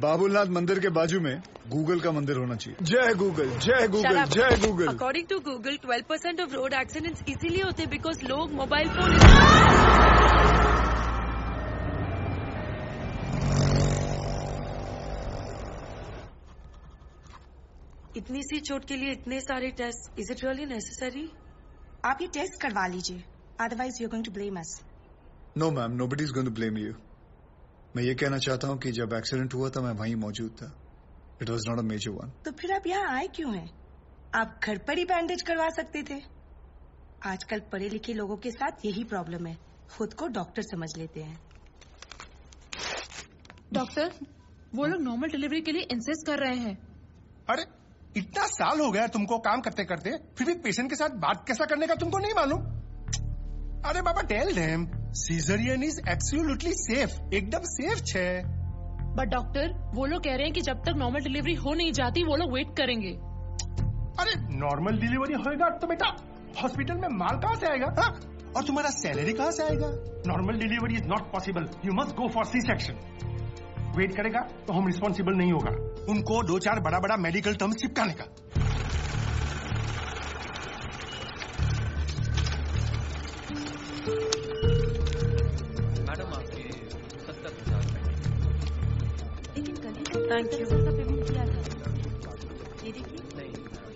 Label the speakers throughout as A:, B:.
A: बाबुलनाथ मंदिर के बाजू में गूगल का मंदिर होना चाहिए। जय गूगल, जय गूगल, जय Google.
B: According to Google 12% of road accidents इसीलिए होते बिकॉज लोग मोबाइल फोन। इतनी सी चोट के लिए इतने सारे test, is it really necessary?
C: आप ये टेस्ट करवा लीजिए, otherwise you are going to blame us.
A: No ma'am, nobody is going to blame you. मैं ये कहना चाहता हूँ कि जब एक्सीडेंट हुआ था मैं वहीं मौजूद था। It was not a major one.
C: तो फिर आप यहाँ आए क्यों हैं? आप घर पर ही बैंडेज करवा सकते थे। आजकल पढ़े लिखे लोगों के साथ यही प्रॉब्लम है, खुद को डॉक्टर समझ लेते हैं।
D: डॉक्टर, वो लोग नॉर्मल डिलीवरी के लिए इंसिस्ट कर रहे हैं।
E: अरे इतना साल हो गया तुमको काम करते करते, फिर भी पेशेंट के साथ बात कैसा करने का तुमको नहीं मालूम? अरे बाबा, tell them caesarean is absolutely safe, एकदम सेफ छे।
D: बट डॉक्टर, वो लोग कह रहे हैं कि जब तक नॉर्मल डिलीवरी हो नहीं जाती वो लोग वेट करेंगे।
E: अरे नॉर्मल डिलीवरी होएगा तो बेटा हॉस्पिटल में माल कहाँ से आएगा? हा? और तुम्हारा सैलरी कहाँ से आएगा? Normal delivery is not possible, you must go for C section. Wait करेगा तो हम रिस्पॉन्सिबल नहीं होगा। उनको 2-4 बड़ा बड़ा मेडिकल टर्म्स चिपकाने का।
F: मैडम आपके 70,000।
B: Thank you.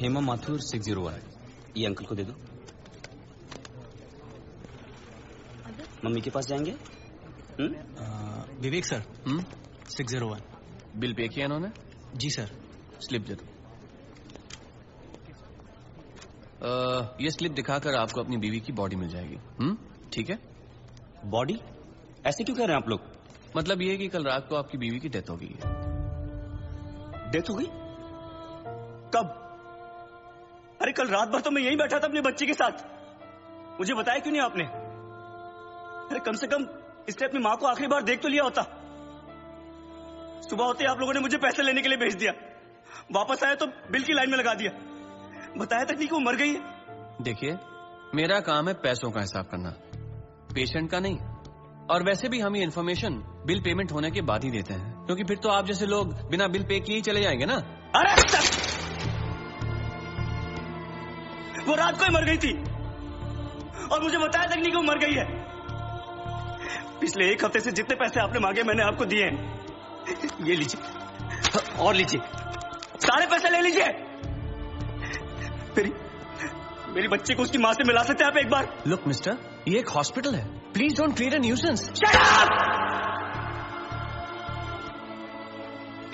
F: हेमा माथुर 601। ये अंकल को दे दो। मम्मी के पास जाएंगे?
G: विवेक सर, 601।
F: बिल पे किया इन्होंने?
G: जी सर।
F: स्लिप दे दो। ये स्लिप दिखाकर आपको अपनी बीवी की बॉडी मिल जाएगी। ठीक है? बॉडी? ऐसे क्यों कह रहे हैं आप लोग? मतलब ये है कि कल रात को आपकी बीवी की डेथ हो गई है। डेथ हो गई? कब? अरे कल रात भर तो मैं यहीं बैठा था अपने बच्चे के साथ, मुझे बताया क्यों नहीं आपने? अरे कम से कम इसने अपनी माँ को आखिरी बार देख तो लिया होता। सुबह होते आप लोगों ने मुझे पैसे लेने के लिए भेज दिया, वापस आया तो बिल की लाइन में लगा दिया, बताया तक नहीं कि वो मर गई है। देखिए, मेरा काम है पैसों का हिसाब करना, पेशेंट का नहीं। और वैसे भी हम ये इन्फॉर्मेशन बिल पेमेंट होने के बाद ही देते हैं, क्योंकि फिर तो आप जैसे लोग बिना बिल पे किए ही चले जाएंगे ना। अरे वो रात को ही मर गई थी और मुझे बताया तक नहीं कि वो मर गई है। पिछले 1 हफ्ते से जितने पैसे आपने मांगे मैंने आपको दिए हैं। ये लीजिए और लीजिए, सारे पैसे ले लीजिए। मेरी बच्चे को उसकी माँ से मिला सकते हैं आप एक बार? लुक मिस्टर, ये एक हॉस्पिटल है, please don't create a nuisance. Shut up!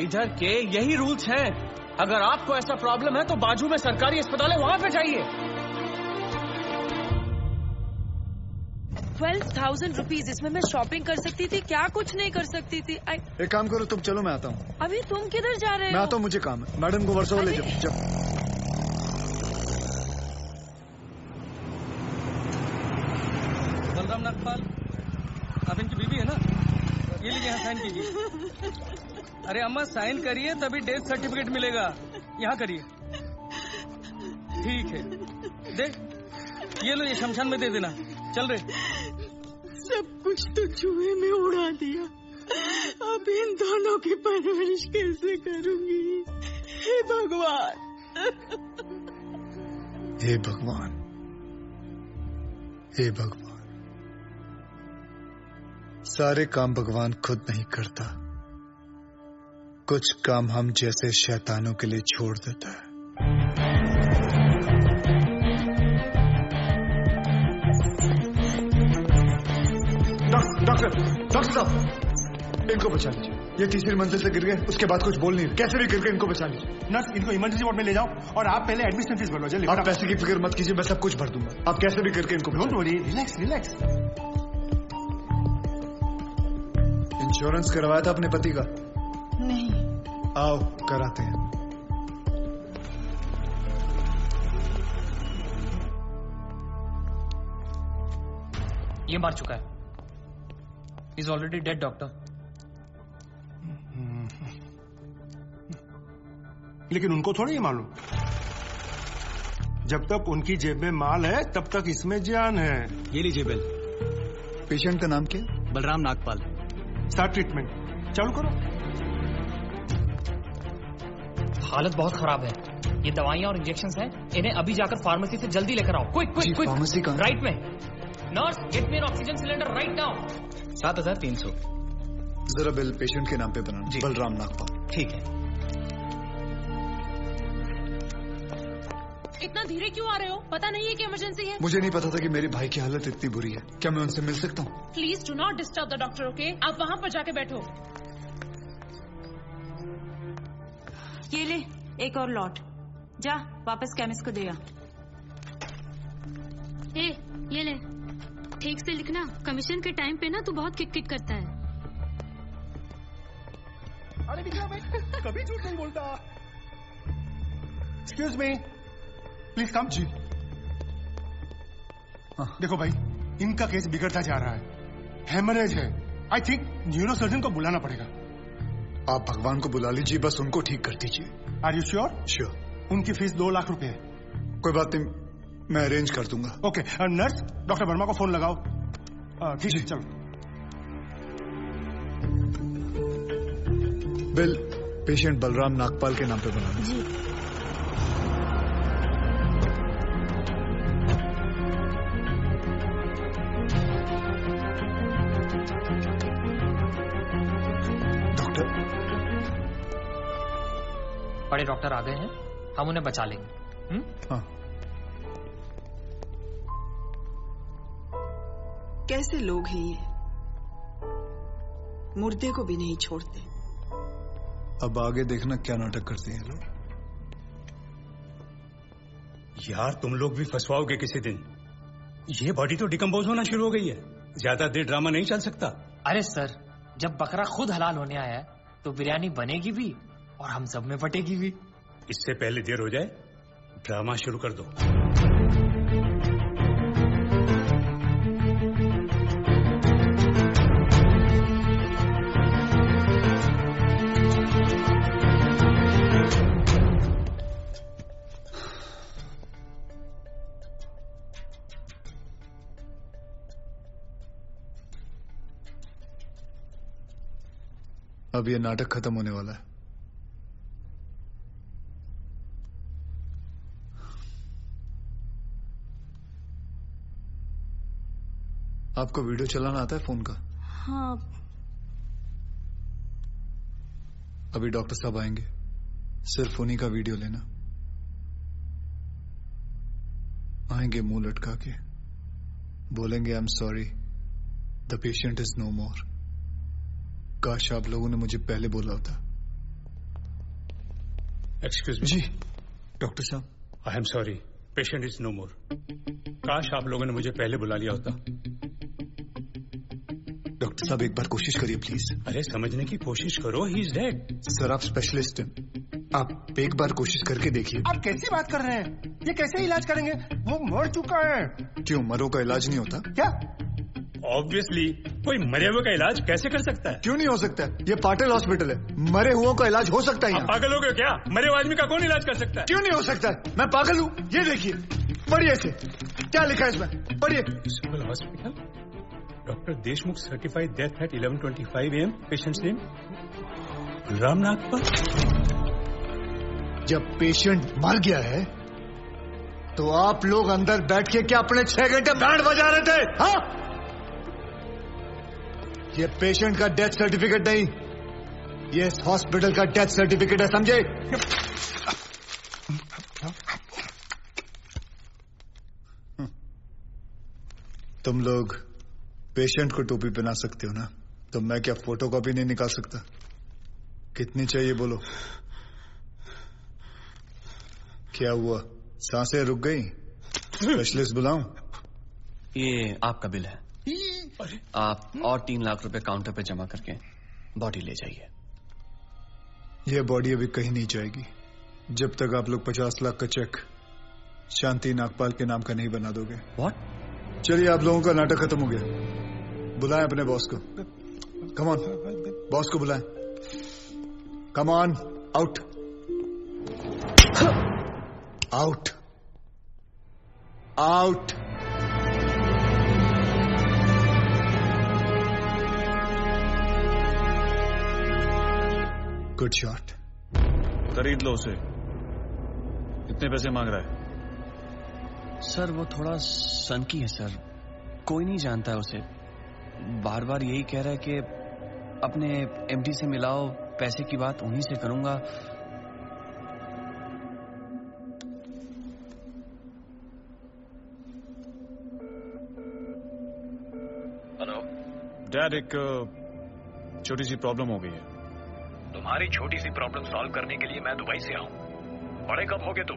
F: इधर के यही रूल्स हैं। अगर आपको ऐसा प्रॉब्लम है तो बाजू में सरकारी अस्पताल है, वहां पे जाइए।
B: 12,000 रुपीज, इसमें मैं शॉपिंग कर सकती थी, क्या कुछ नहीं कर सकती थी।
A: एक काम करो तुम, चलो मैं आता हूँ।
B: अभी तुम किधर जा रहे हो?
A: मैं आता हूँ, मुझे काम है। मैडम को वर्षा ले जाओ।
H: बलराम नागपाल, आप इनकी बीवी है ना? ये लीजिए, यहाँ साइन कीजिए। अरे अम्मा साइन करिए तभी डेथ सर्टिफिकेट मिलेगा, यहाँ करिए। ठीक है, देख ये लो, ये शमशान में दे देना। चल रहे।
I: सब कुछ तो चूहे में उड़ा दिया, अब इन दोनों की परवरिश कैसे करूंगी? हे भगवान,
A: हे भगवान, हे भगवान। सारे काम भगवान खुद नहीं करता, कुछ काम हम जैसे शैतानों के लिए छोड़ देता है। डॉक्टर साहब, इनको बचा लीजिए। ये तीसरी मंजिल से गिर गए, उसके बाद कुछ बोल नहीं, कैसे भी गिर गए, इनको बचा लीजिए।
E: नर्स, इनको इमरजेंसी वार्ड में ले जाओ और आप पहले एडमिशन फीस भरवा। जल्दी।
A: आप पैसे की फिक्र मत कीजिए, मैं सब कुछ भर दूंगा। आप कैसे भी करके इनको
E: don't worry, relax relax.
A: Insurance करवाया था अपने पति का?
I: नहीं।
A: आओ कराते हैं।
H: ये मार चुका है, इज ऑलरेडी डेड डॉक्टर।
E: लेकिन उनको थोड़ा ही मालूम, जब तक उनकी जेब में माल है तब तक इसमें जान है।
G: ये लीजिए बिल।
A: पेशेंट का नाम क्या?
G: बलराम नागपाल।
E: स्टार्ट ट्रीटमेंट, चालू करो।
J: हालत बहुत खराब है। ये दवाइयाँ और इंजेक्शंस हैं, इन्हें अभी जाकर फार्मेसी से जल्दी लेकर आओ। Quick quick quick.
A: फार्मेसी कहाँ?
J: राइट में। Nurse, get me N oxygen cylinder right now.
G: 7,300।
A: जरा बिल पेशेंट के नाम पे बनाना।
G: जी।
A: बलराम नागपाल।
G: ठीक है।
D: इतना धीरे क्यों आ रहे हो? पता नहीं है कि इमरजेंसी है।
A: मुझे नहीं पता था कि मेरे भाई की हालत इतनी बुरी है। क्या मैं उनसे मिल सकता हूँ?
D: Please do not disturb the doctor, okay? आप वहाँ पर जाके बैठो।
K: ये ले एक और लॉट, जा वापस केमिस्ट को दे आ।
L: ये ले, ठीक से लिखना। कमीशन के टाइम पे ना तू बहुत किट किट करता है।
E: अरे विजय भाई कभी झूठ नहीं बोलता। Excuse me, please come. जी देखो भाई, इनका केस बिगड़ता जा रहा है, हेमरेज है। आई थिंक न्यूरो सर्जन को बुलाना पड़ेगा।
A: आप भगवान को बुला लीजिए, बस उनको ठीक कर दीजिए।
E: Are you sure?
A: श्योर।
E: उनकी फीस 2 लाख रुपए है।
A: कोई बात नहीं, मैं अरेंज कर दूंगा।
E: ओके नर्स, डॉक्टर वर्मा को फोन लगाओ। ठीक है, चलो।
A: बिल पेशेंट बलराम नागपाल के नाम पे बनाना।
K: जी।
J: बड़े डॉक्टर आ गए हैं, हम उन्हें बचा लेंगे।
A: हाँ।
I: कैसे लोग हैं ये, मुर्दे को भी नहीं छोड़ते।
A: अब आगे देखना क्या नाटक करते हैं लोग।
M: यार तुम लोग भी फंसवाओगे किसी दिन। ये बॉडी तो डिकम्पोज होना शुरू हो गई है, ज्यादा देर ड्रामा नहीं चल सकता।
J: अरे सर, जब बकरा खुद हलाल होने आया है तो बिरयानी बनेगी भी और हम सब में बटेगी भी।
M: इससे पहले देर हो जाए, ड्रामा शुरू कर दो।
A: अब ये नाटक खत्म होने वाला है। आपको वीडियो चलाना आता है फोन का?
K: हाँ।
A: अभी डॉक्टर साहब आएंगे, सिर्फ उन्हीं का वीडियो लेना। आएंगे मुंह लटका के, बोलेंगे I am sorry, the patient is no more. काश आप लोगों ने मुझे पहले बोला होता।
M: Excuse me.
A: जी डॉक्टर साहब।
M: I am sorry, patient is no more. काश आप लोगों ने मुझे पहले बुला लिया होता।
A: डॉक्टर साहब एक बार कोशिश करिए प्लीज।
M: अरे समझने की कोशिश करो, ही इज डेड।
A: सर आप स्पेशलिस्ट हैं, आप एक बार कोशिश करके देखिए।
E: आप कैसी बात कर रहे हैं? ये कैसे इलाज करेंगे? वो मर चुका है।
A: क्यों, मरो का इलाज नहीं होता
E: क्या?
M: ऑब्वियसली, कोई मरे हुए का इलाज कैसे कर सकता है?
A: क्यों नहीं हो सकता है? ये पाटिल हॉस्पिटल है, मरे हुओं का इलाज हो सकता है।
M: आप पागल हो गए क्या? मरे हुए आदमी का कौन इलाज कर सकता है?
A: क्यों नहीं हो सकता है? मैं पागल हूँ? ये देखिए, पढ़िए इसे, क्या लिखा है इसमें, पढ़िए।
M: Civil hospital, doctor Deshmukh certified death at 11:25 AM, patient's name Balram Nagpal.
A: जब पेशेंट मर गया है तो आप लोग अंदर बैठ के क्या अपने 6 घंटे बैंड बजा रहे थे? हाँ, ये पेशेंट का डेथ सर्टिफिकेट नहीं, ये इस हॉस्पिटल का डेथ सर्टिफिकेट है, समझे? तुम लोग पेशेंट को टोपी पहना सकते हो ना, तो मैं क्या फोटोकॉपी नहीं निकाल सकता? कितनी चाहिए बोलो? क्या हुआ, सांसें रुक गई? स्पेशलिस्ट बुलाऊं?
F: ये आपका बिल है, आप और 3 लाख रुपए काउंटर पे जमा करके बॉडी ले जाइए।
A: यह बॉडी अभी कहीं नहीं जाएगी जब तक आप लोग 50 लाख का चेक शांति नागपाल के नाम का नहीं बना दोगे।
F: व्हाट?
A: चलिए, आप लोगों का नाटक खत्म हो गया, बुलाएं अपने बॉस को। कम ऑन, बॉस को बुलाएं। Come on, out out out. Good shot.
N: खरीद लो उसे। कितने पैसे मांग रहा है?
F: सर वो थोड़ा सनकी है सर, कोई नहीं जानता है उसे। बार बार यही कह रहा है कि अपने एमडी से मिलाओ, पैसे की बात उन्हीं से करूंगा।
N: हेलो डैड, एक छोटी सी प्रॉब्लम हो गई है।
O: तुम्हारी छोटी सी प्रॉब्लम सॉल्व करने के लिए मैं दुबई से आऊं। बड़े कब होगे तुम?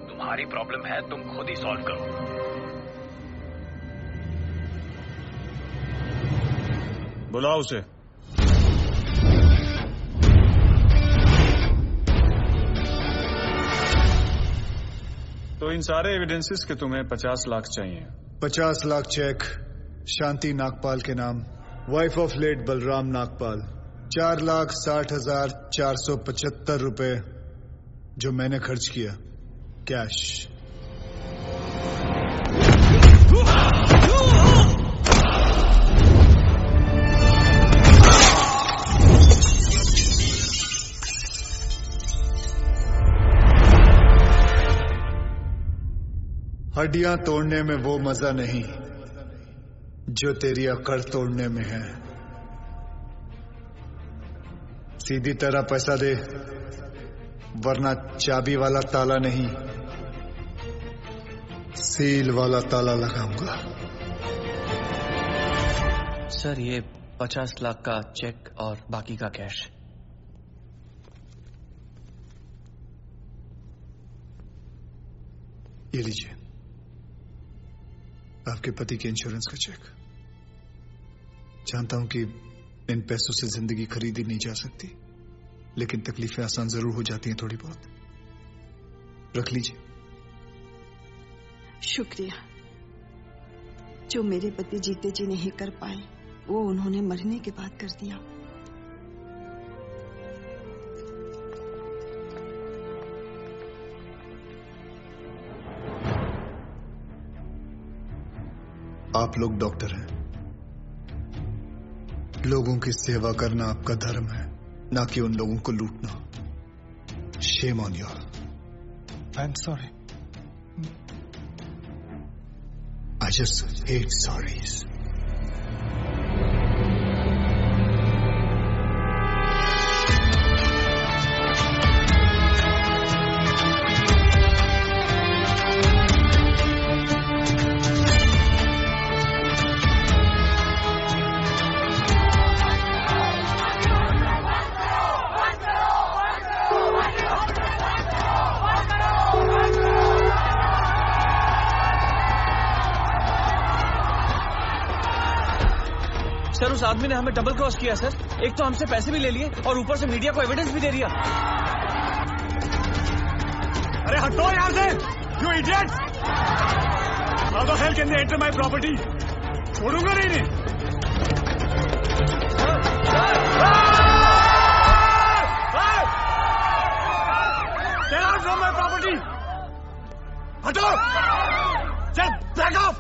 O: तुम्हारी प्रॉब्लम है, तुम खुद ही सॉल्व करो।
N: बुलाओ उसे। तो इन सारे एविडेंसेस के तुम्हें 50 लाख चाहिए।
A: 50 लाख चेक शांति नागपाल के नाम, wife of late Balram Nagpal. 4,60,475 रुपए जो मैंने खर्च किया कैश। हड्डियां तोड़ने में वो मजा नहीं जो तेरी अकड़ तोड़ने में है। सीधी तरह पैसा दे, वरना चाबी वाला ताला नहीं, सील वाला ताला लगाऊंगा।
F: सर ये 50 लाख का चेक और बाकी का कैश।
A: ये लीजिए, आपके पति के इंश्योरेंस का चेक। जानता हूं कि इन पैसों से जिंदगी खरीदी नहीं जा सकती, लेकिन तकलीफें आसान जरूर हो जाती हैं थोड़ी बहुत। रख लीजिए।
I: शुक्रिया। जो मेरे पति जीते जी नहीं कर पाए, वो उन्होंने मरने के बाद कर दिया।
A: आप लोग डॉक्टर हैं, लोगों की सेवा करना आपका धर्म है, ना कि उन लोगों को लूटना। Shame on you.
E: I am sorry.
A: I just hate sorries.
F: Sir उस आदमी ने हमें डबल क्रॉस किया सर। एक तो हमसे पैसे भी ले लिए और ऊपर से मीडिया को एविडेंस भी दे दिया।
N: अरे हटो यहाँ से, you idiot! How the hell can they enter my property? छोड़ूंगा नहीं इन्हें। Get out from my property! हटो! Just back off!